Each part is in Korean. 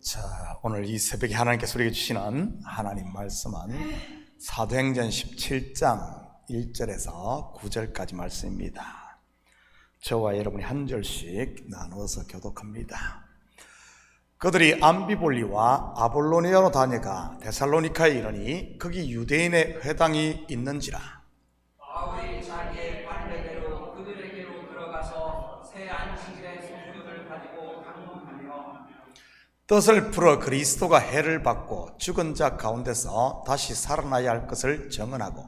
자, 오늘 이 새벽에 하나님께서 우리에게 주시는 하나님 말씀은 사도행전 17장 1절에서 9절까지 말씀입니다. 저와 여러분이 한 절씩 나누어서 교독합니다. 그들이 암비볼리와 아볼로니아로 다녀가 데살로니카에 이르니 거기 유대인의 회당이 있는지라. 바울이 자기의 관례대로 그들에게로 들어가서 새 안식일의 성교를 가지고 강론하며 뜻을 풀어 그리스도가 해를 받고 죽은 자 가운데서 다시 살아나야 할 것을 정언하고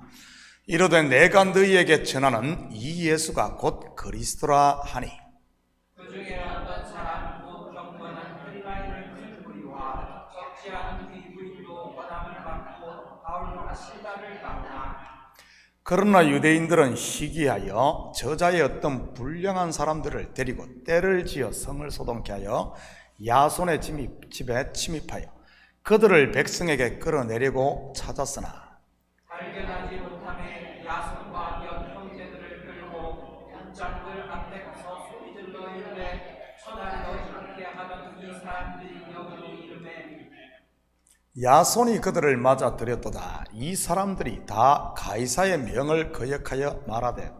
이르되 내가 너희에게 전하는 이 예수가 곧 그리스도라 하니, 그 중에 어떤 사람 곧 경건한 헬라인을 큰 무리와 적지 않은 비부인도 권함을 받고 바울과 실다를 따르나 그러나 유대인들은 시기하여 저자의 어떤 불량한 사람들을 데리고 때를 지어 성을 소동케 하여 야손의 집에 침입하여 그들을 백성에게 끌어내리고 찾았으나 발견하지 못함에 야손과 몇 형제들을 끌고 현장들 앞에 가서 소리질러 이르되 천하를 넣지 않게 하던 이 사람들이 여기로 이르매 야손이 그들을 맞아 들였도다. 이 사람들이 다 가이사의 명을 거역하여 말하되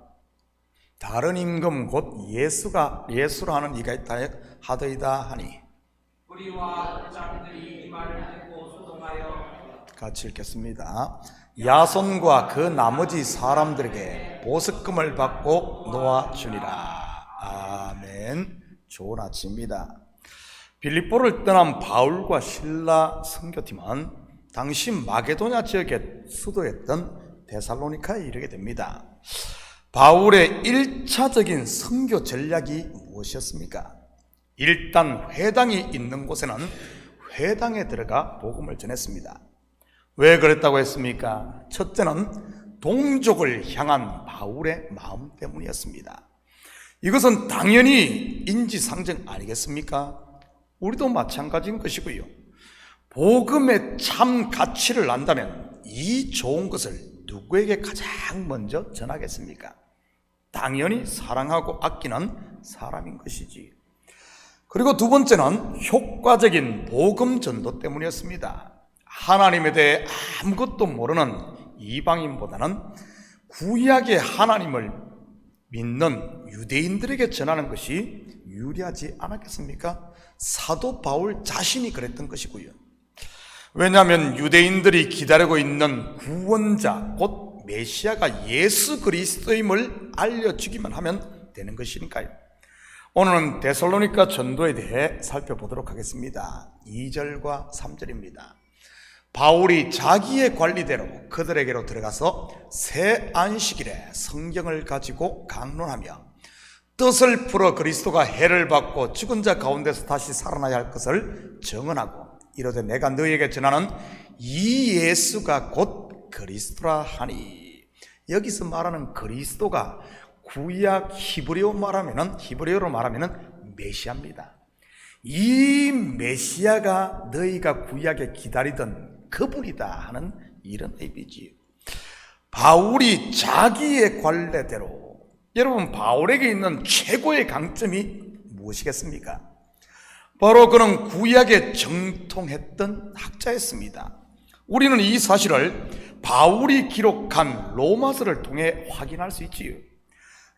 다른 임금 곧 예수라 하는 이가 있다 하더이다 하니, 우리와 원장들이 이 말을 듣고 소동하여 같이 읽겠습니다. 야손과 그 나머지 사람들에게 보석금을 받고 놓아주니라. 아멘. 좋은 아침입니다. 빌립보를 떠난 바울과 실라 선교팀은 당시 마게도냐 지역의 수도였던 데살로니카에 이르게 됩니다. 바울의 1차적인 선교 전략이 무엇이었습니까? 일단 회당이 있는 곳에는 회당에 들어가 복음을 전했습니다. 왜 그랬다고 했습니까? 첫째는 동족을 향한 바울의 마음 때문이었습니다. 이것은 당연히 인지상정 아니겠습니까? 우리도 마찬가지인 것이고요. 복음의 참 가치를 안다면 이 좋은 것을 누구에게 가장 먼저 전하겠습니까? 당연히 사랑하고 아끼는 사람인 것이지. 그리고 두 번째는 효과적인 복음 전도 때문이었습니다. 하나님에 대해 아무것도 모르는 이방인보다는 구약의 하나님을 믿는 유대인들에게 전하는 것이 유리하지 않았겠습니까? 사도 바울 자신이 그랬던 것이고요. 왜냐하면 유대인들이 기다리고 있는 구원자 곧 메시아가 예수 그리스도임을 알려주기만 하면 되는 것이니까요. 오늘은 데살로니가 전도에 대해 살펴보도록 하겠습니다. 2절과 3절입니다. 바울이 자기의 관리대로 그들에게로 들어가서 새 안식일에 성경을 가지고 강론하며 뜻을 풀어 그리스도가 해를 받고 죽은 자 가운데서 다시 살아나야 할 것을 정언하고 이르되 내가 너희에게 전하는 이 예수가 곧 그리스도라 하니, 여기서 말하는 그리스도가 구약 히브리어로 말하면은 메시아입니다. 이 메시아가 너희가 구약에 기다리던 그분이다 하는 이런 의미지요. 바울이 자기의 관례대로, 여러분 바울에게 있는 최고의 강점이 무엇이겠습니까? 바로 그는 구약에 정통했던 학자였습니다. 우리는 이 사실을 바울이 기록한 로마서를 통해 확인할 수 있지요.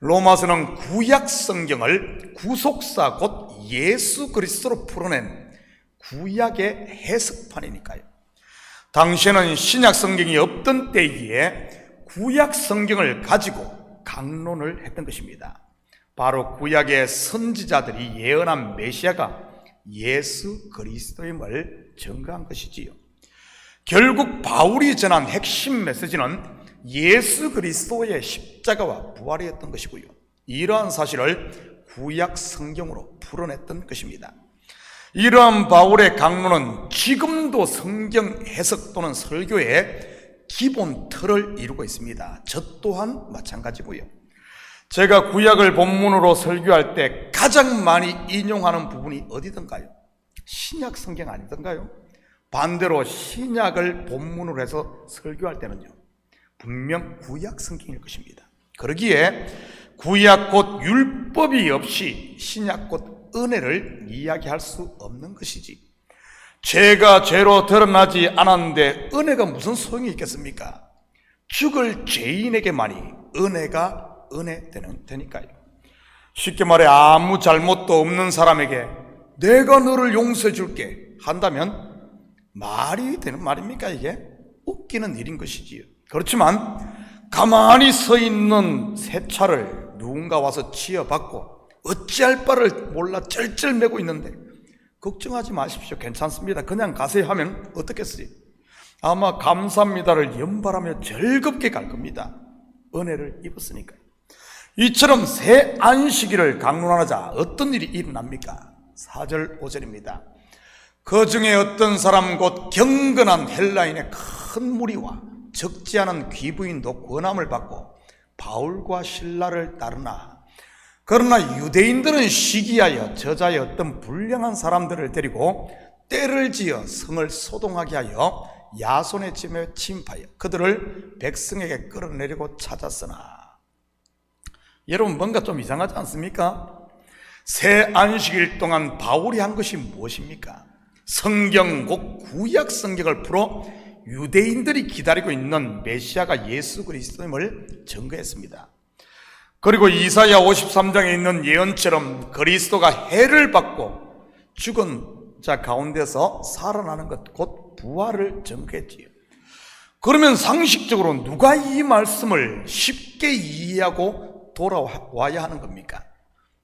로마서는 구약 성경을 구속사 곧 예수 그리스도로 풀어낸 구약의 해석판이니까요. 당시에는 신약 성경이 없던 때이기에 구약 성경을 가지고 강론을 했던 것입니다. 바로 구약의 선지자들이 예언한 메시아가 예수 그리스도임을 증거한 것이지요. 결국 바울이 전한 핵심 메시지는 예수 그리스도의 십자가와 부활이었던 것이고요. 이러한 사실을 구약 성경으로 풀어냈던 것입니다. 이러한 바울의 강론은 지금도 성경 해석 또는 설교의 기본 틀을 이루고 있습니다. 저 또한 마찬가지고요. 제가 구약을 본문으로 설교할 때 가장 많이 인용하는 부분이 어디든가요? 신약 성경 아니던가요? 반대로 신약을 본문으로 해서 설교할 때는요, 분명 구약 성경일 것입니다. 그러기에 구약 곧 율법이 없이 신약 곧 은혜를 이야기할 수 없는 것이지. 죄가 죄로 드러나지 않았는데 은혜가 무슨 소용이 있겠습니까? 죽을 죄인에게만이 은혜가 은혜 되니까요. 쉽게 말해 아무 잘못도 없는 사람에게 내가 너를 용서해 줄게 한다면 말이 되는 말입니까? 이게 웃기는 일인 것이지요. 그렇지만 가만히 서 있는 새 차를 누군가 와서 치여받고 어찌할 바를 몰라 쩔쩔매고 있는데 걱정하지 마십시오. 괜찮습니다. 그냥 가세요 하면 어떻겠어요? 아마 감사합니다를 연발하며 즐겁게 갈 겁니다. 은혜를 입었으니까요. 이처럼 새 안식일을 강론하자 어떤 일이 일어납니까? 4절 5절입니다. 그 중에 어떤 사람 곧 경건한 헬라인의 큰 무리와 적지 않은 귀부인도 권함을 받고 바울과 실라를 따르나 그러나 유대인들은 시기하여 저자의 어떤 불량한 사람들을 데리고 때를 지어 성을 소동하게 하여 야손의 집에 침입하여 그들을 백성에게 끌어내리고 찾았으나 여러분 뭔가 좀 이상하지 않습니까? 새 안식일 동안 바울이 한 것이 무엇입니까? 성경 곧 구약 성경을 풀어 유대인들이 기다리고 있는 메시아가 예수 그리스도임을 증거했습니다. 그리고 이사야 53장에 있는 예언처럼 그리스도가 해를 받고 죽은 자 가운데서 살아나는 것 곧 부활을 증거했지요. 그러면 상식적으로 누가 이 말씀을 쉽게 이해하고 돌아와야 하는 겁니까?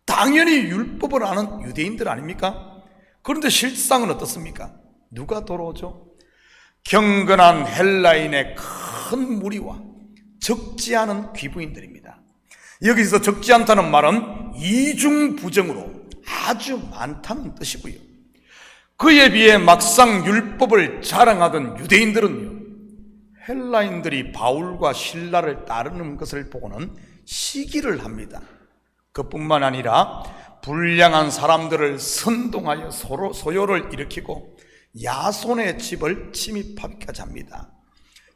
당연히 율법을 아는 유대인들 아닙니까? 그런데 실상은 어떻습니까? 누가 돌아오죠? 경건한 헬라인의 큰 무리와 적지 않은 귀부인들입니다. 여기서 적지 않다는 말은 이중부정으로 아주 많다는 뜻이고요. 그에 비해 막상 율법을 자랑하던 유대인들은요, 헬라인들이 바울과 실라를 따르는 것을 보고는 시기를 합니다. 그뿐만 아니라 불량한 사람들을 선동하여 서로 소요를 일으키고 야손의 집을 침입하기까지 합니다.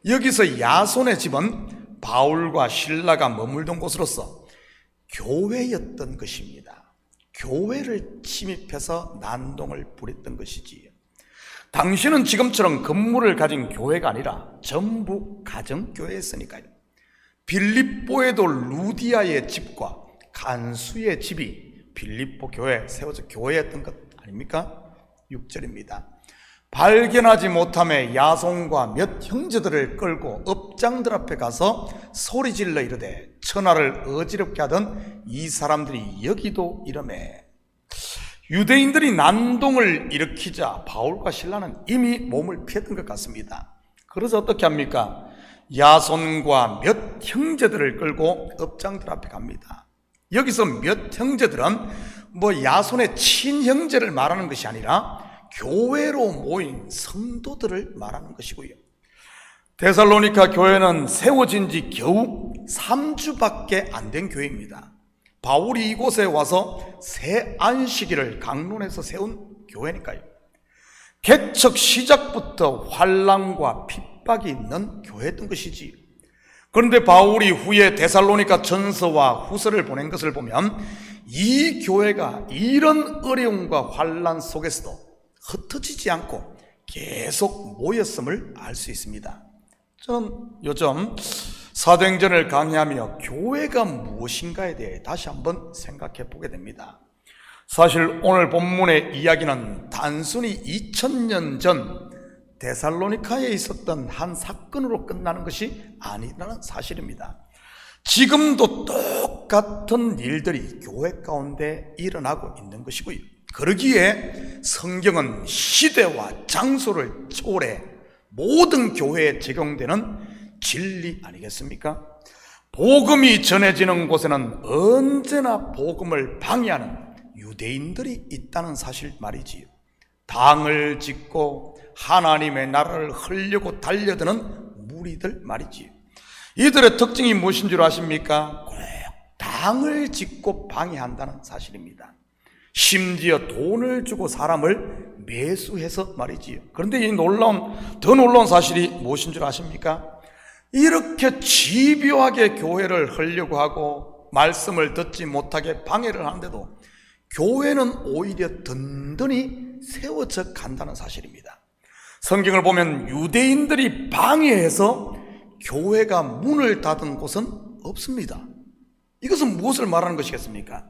여기서 야손의 집은 바울과 실라가 머물던 곳으로서 교회였던 것입니다. 교회를 침입해서 난동을 부렸던 것이지요. 당시는 지금처럼 건물을 가진 교회가 아니라 전부 가정교회였으니까요. 빌립보에도 루디아의 집과 간수의 집이 빌립보 교회에 세워져 교회였던 것 아닙니까? 6절입니다. 발견하지 못함에 야손과 몇 형제들을 끌고 업장들 앞에 가서 소리질러 이르되 천하를 어지럽게 하던 이 사람들이 여기도 이러매. 유대인들이 난동을 일으키자 바울과 실라는 이미 몸을 피했던 것 같습니다. 그래서 어떻게 합니까? 야손과 몇 형제들을 끌고 업장들 앞에 갑니다. 여기서 몇 형제들은 야손의 친형제를 말하는 것이 아니라 교회로 모인 성도들을 말하는 것이고요. 데살로니가 교회는 세워진 지 겨우 3주밖에 안 된 교회입니다. 바울이 이곳에 와서 새 안식일을 강론해서 세운 교회니까요. 개척 시작부터 환난과 핍박이 있는 교회였던 것이지. 그런데 바울이 후에 데살로니가 전서와 후서를 보낸 것을 보면 이 교회가 이런 어려움과 환난 속에서도 흩어지지 않고 계속 모였음을 알 수 있습니다. 저는 요즘 사도행전을 강의하며 교회가 무엇인가에 대해 다시 한번 생각해 보게 됩니다. 사실 오늘 본문의 이야기는 단순히 2000년 전 데살로니카에 있었던 한 사건으로 끝나는 것이 아니라는 사실입니다. 지금도 똑같은 일들이 교회 가운데 일어나고 있는 것이고요. 그러기에 성경은 시대와 장소를 초월해 모든 교회에 적용되는 진리 아니겠습니까? 복음이 전해지는 곳에는 언제나 복음을 방해하는 유대인들이 있다는 사실 말이지요. 당을 짓고 하나님의 나라를 헐려고 달려드는 무리들 말이지요. 이들의 특징이 무엇인 줄 아십니까? 꼭 당을 짓고 방해한다는 사실입니다. 심지어 돈을 주고 사람을 매수해서 말이지요. 그런데 더 놀라운 사실이 무엇인 줄 아십니까? 이렇게 집요하게 교회를 하려고 하고 말씀을 듣지 못하게 방해를 하는데도 교회는 오히려 든든히 세워져 간다는 사실입니다. 성경을 보면 유대인들이 방해해서 교회가 문을 닫은 곳은 없습니다. 이것은 무엇을 말하는 것이겠습니까?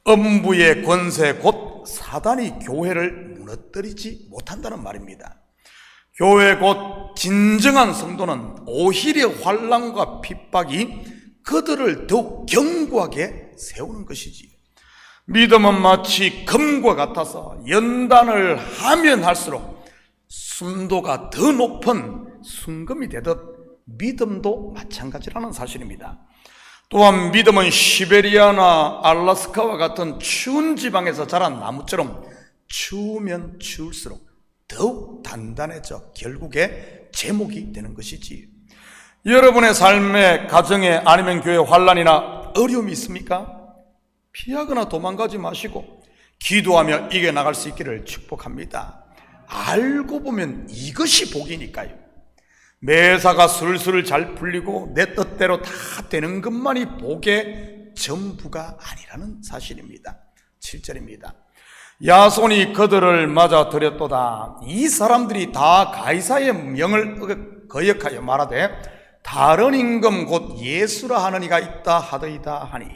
음부의 권세 곧 사단이 교회를 무너뜨리지 못한다는 말입니다. 교회 곧 진정한 성도는 오히려 환난과 핍박이 그들을 더욱 견고하게 세우는 것이지요. 믿음은 마치 금과 같아서 연단을 하면 할수록 순도가 더 높은 순금이 되듯 믿음도 마찬가지라는 사실입니다. 또한 믿음은 시베리아나 알라스카와 같은 추운 지방에서 자란 나무처럼 추우면 추울수록 더욱 단단해져 결국에 제목이 되는 것이지. 여러분의 삶에, 가정에, 아니면 교회 환난이나 어려움이 있습니까? 피하거나 도망가지 마시고 기도하며 이겨나갈 수 있기를 축복합니다. 알고 보면 이것이 복이니까요. 매사가 술술 잘 풀리고 내 뜻대로 다 되는 것만이 복의 전부가 아니라는 사실입니다. 7절입니다. 야손이 그들을 맞아들였도다. 이 사람들이 다 가이사의 명을 거역하여 말하되 다른 임금 곧 예수라 하는 이가 있다 하더이다 하니.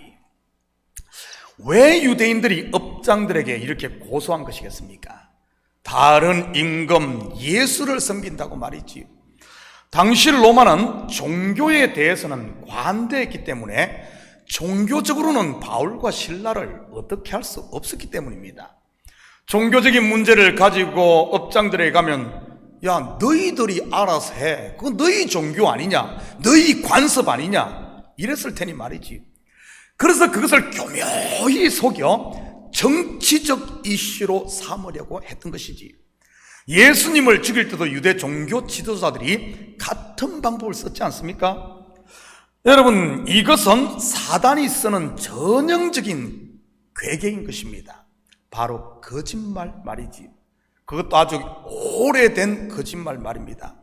왜 유대인들이 업장들에게 이렇게 고소한 것이겠습니까? 다른 임금 예수를 섬긴다고 말이지요. 당시 로마는 종교에 대해서는 관대했기 때문에 종교적으로는 바울과 실라를 어떻게 할 수 없었기 때문입니다. 종교적인 문제를 가지고 업장들에게 가면 야, 너희들이 알아서 해. 그건 너희 종교 아니냐? 너희 관습 아니냐? 이랬을 테니 말이지. 그래서 그것을 교묘히 속여 정치적 이슈로 삼으려고 했던 것이지. 예수님을 죽일 때도 유대 종교 지도자들이 같은 방법을 썼지 않습니까? 여러분, 이것은 사단이 쓰는 전형적인 괴계인 것입니다. 바로 거짓말 말이지. 그것도 아주 오래된 거짓말 말입니다.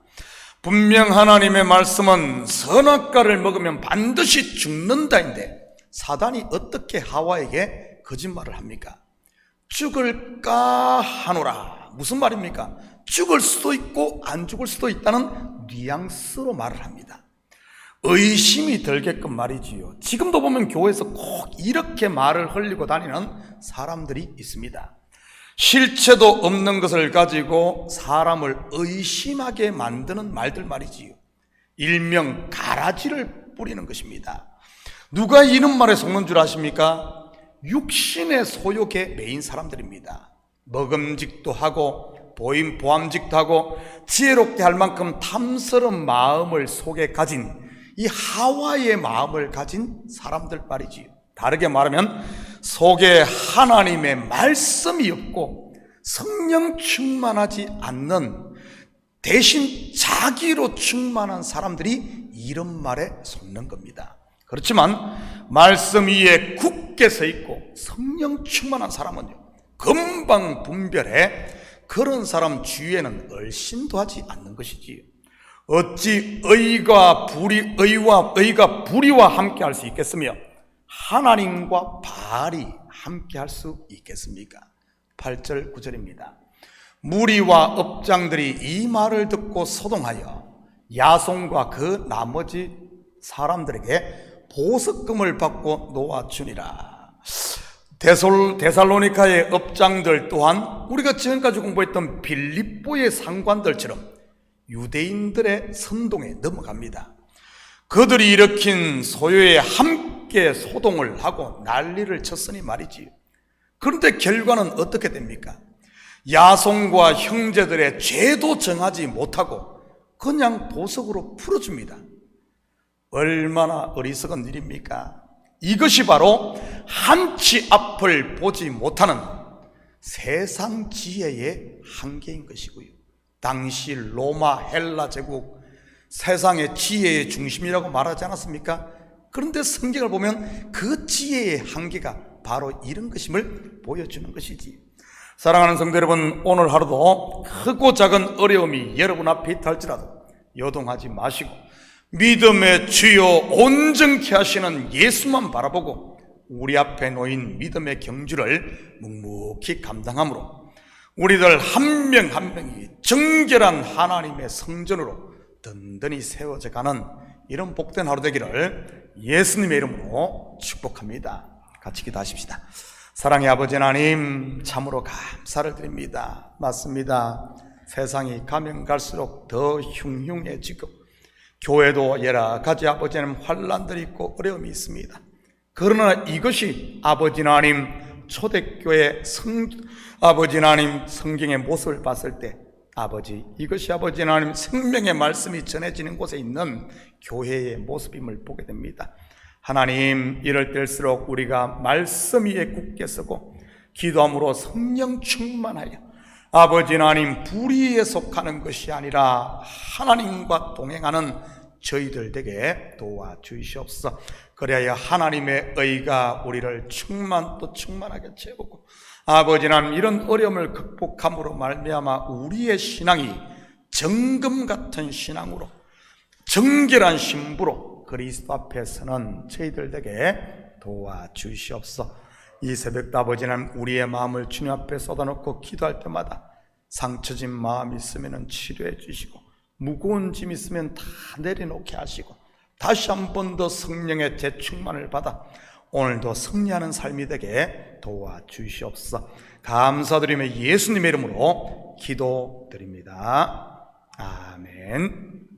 분명 하나님의 말씀은 선악과를 먹으면 반드시 죽는다인데 사단이 어떻게 하와에게 거짓말을 합니까? 죽을까 하노라. 무슨 말입니까? 죽을 수도 있고 안 죽을 수도 있다는 뉘앙스로 말을 합니다. 의심이 들게끔 말이지요. 지금도 보면 교회에서 꼭 이렇게 말을 흘리고 다니는 사람들이 있습니다. 실체도 없는 것을 가지고 사람을 의심하게 만드는 말들 말이지요. 일명 가라지를 뿌리는 것입니다. 누가 이런 말에 속는 줄 아십니까? 육신의 소욕에 매인 사람들입니다. 먹음직도 하고 보암직도 하고 지혜롭게 할 만큼 탐스러운 마음을 속에 가진 이 하와의 마음을 가진 사람들 말이지요. 다르게 말하면 속에 하나님의 말씀이 없고 성령 충만하지 않는 대신 자기로 충만한 사람들이 이런 말에 속는 겁니다. 그렇지만 말씀 위에 굳게 서 있고 성령 충만한 사람은요, 금방 분별해 그런 사람 주위에는 얼씬도 하지 않는 것이지요. 어찌 의와 불의와 함께 할 수 있겠으며 하나님과 바알이 함께 할 수 있겠습니까? 8절 9절입니다. 무리와 업장들이 이 말을 듣고 소동하여 야손과 그 나머지 사람들에게 보석금을 받고 놓아주니라. 데살로니카의 업장들 또한 우리가 지금까지 공부했던 빌립보의 상관들처럼 유대인들의 선동에 넘어갑니다. 그들이 일으킨 소요에 함께 소동을 하고 난리를 쳤으니 말이지. 그런데 결과는 어떻게 됩니까? 야손과 형제들의 죄도 정하지 못하고 그냥 보석으로 풀어줍니다. 얼마나 어리석은 일입니까? 이것이 바로 한치 앞을 보지 못하는 세상 지혜의 한계인 것이고요. 당시 로마 헬라 제국 세상의 지혜의 중심이라고 말하지 않았습니까? 그런데 성경을 보면 그 지혜의 한계가 바로 이런 것임을 보여주는 것이지. 사랑하는 성도 여러분, 오늘 하루도 크고 작은 어려움이 여러분 앞에 있다 할지라도 요동하지 마시고 믿음의 주요 온전케 하시는 예수만 바라보고 우리 앞에 놓인 믿음의 경주를 묵묵히 감당함으로 우리들 한 명 한 명이 정결한 하나님의 성전으로 든든히 세워져 가는 이런 복된 하루 되기를 예수님의 이름으로 축복합니다. 같이 기도하십시다. 사랑의 아버지 하나님, 참으로 감사를 드립니다. 맞습니다. 세상이 가면 갈수록 더 흉흉해지고 교회도 여러 가지 아버지 하나님 환난들이 있고 어려움이 있습니다. 그러나 이것이 아버지 하나님 초대교회 아버지 하나님 성경의 모습을 봤을 때 아버지, 이것이 아버지 하나님 생명의 말씀이 전해지는 곳에 있는 교회의 모습임을 보게 됩니다. 하나님, 이럴 때일수록 우리가 말씀 위에 굳게 서고 기도함으로 성령 충만하여 아버지 하나님 불의에 속하는 것이 아니라 하나님과 동행하는 저희들 되게 도와주시옵소서. 그래야 하나님의 의가 우리를 충만하게 채우고 아버지 하나님 이런 어려움을 극복함으로 말미암아 우리의 신앙이 정금 같은 신앙으로 정결한 신부로 그리스도 앞에 서는 저희들 되게 도와주시옵소서. 이 새벽도 아버지 하나님 우리의 마음을 주님 앞에 쏟아놓고 기도할 때마다 상처진 마음 있으면 치료해 주시고 무거운 짐 있으면 다 내려놓게 하시고 다시 한 번 더 성령의 재충만을 받아 오늘도 승리하는 삶이 되게 도와주시옵소서. 감사드리며 예수님의 이름으로 기도드립니다. 아멘.